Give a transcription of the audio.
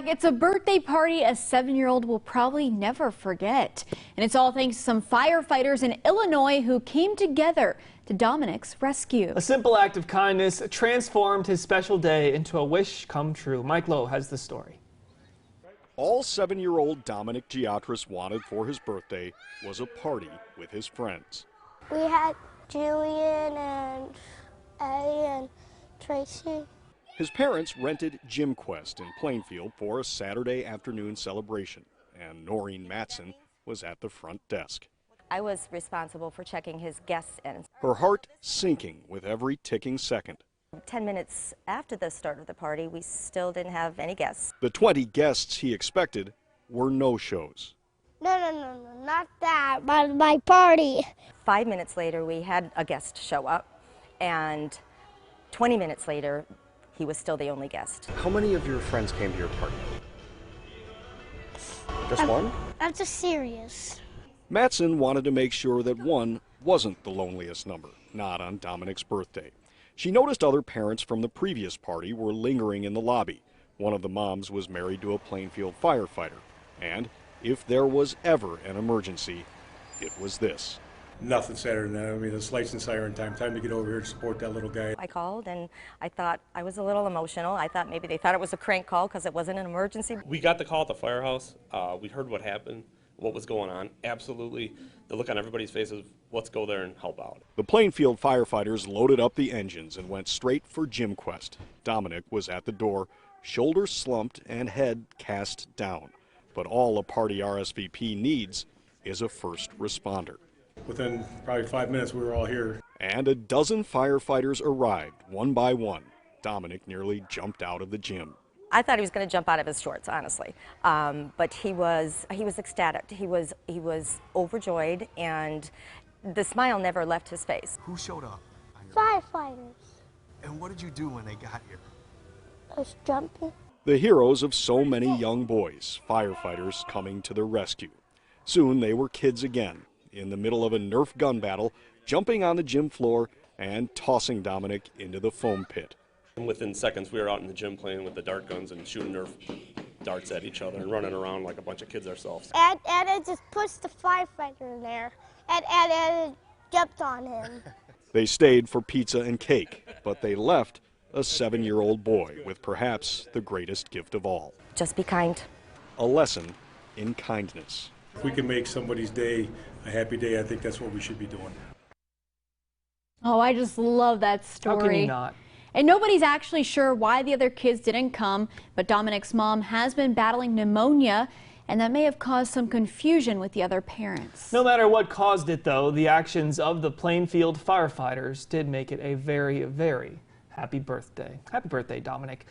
It's a birthday party a 7-year-old will probably never forget. And it's all thanks to some firefighters in Illinois who came together to Dominic's rescue. A simple act of kindness transformed his special day into a wish come true. Mike Lowe has the story. All 7-year-old Dominic Giatris wanted for his birthday was a party with his friends. We had Julian and Eddie and Tracy. His parents rented Gym Quest in Plainfield for a Saturday afternoon celebration, and Noreen Matson was at the front desk. I was responsible for checking his guests in. Her heart sinking with every ticking second. 10 minutes after the start of the party, we still didn't have any guests. The 20 guests he expected were no-shows. No, not that, my party. 5 minutes later, we had a guest show up, and 20 minutes later, he was still the only guest. How many of your friends came to your party? Just one? I'm just serious. Matson wanted to make sure that one wasn't the loneliest number, not on Dominic's birthday. She noticed other parents from the previous party were lingering in the lobby. One of the moms was married to a Plainfield firefighter, and if there was ever an emergency, it was this. Nothing sadder than that. I mean, it's lights and siren time. Time to get over here to support that little guy. I called and I thought I was a little emotional. I thought maybe they thought it was a crank call because it wasn't an emergency. We got the call at the firehouse. We heard what happened, what was going on. Absolutely, the look on everybody's faces, let's go there and help out. The Plainfield firefighters loaded up the engines and went straight for Gym Quest. Dominic was at the door, shoulders slumped and head cast down. But all a party RSVP needs is a first responder. Within probably 5 minutes, we were all here. And a dozen firefighters arrived, one by one. Dominic nearly jumped out of the gym. I thought he was going to jump out of his shorts, honestly. But he was ecstatic. He was overjoyed, and the smile never left his face. Who showed up? Firefighters. And what did you do when they got here? I was jumping. The heroes of so many young boys, firefighters coming to their rescue. Soon they were kids again, in the middle of a Nerf gun battle, jumping on the gym floor and tossing Dominic into the foam pit. And within seconds, we were out in the gym playing with the dart guns and shooting Nerf darts at each other and running around like a bunch of kids ourselves. And I just pushed the firefighter in there, and jumped on him. They stayed for pizza and cake, but they left a 7-year-old boy with perhaps the greatest gift of all. Just be kind. A lesson in kindness. If we can make somebody's day a happy day, I think that's what we should be doing. Oh, I just love that story. How can you not? And nobody's actually sure why the other kids didn't come, but Dominic's mom has been battling pneumonia, and that may have caused some confusion with the other parents. No matter what caused it, though, the actions of the Plainfield firefighters did make it a very, very happy birthday. Happy birthday, Dominic.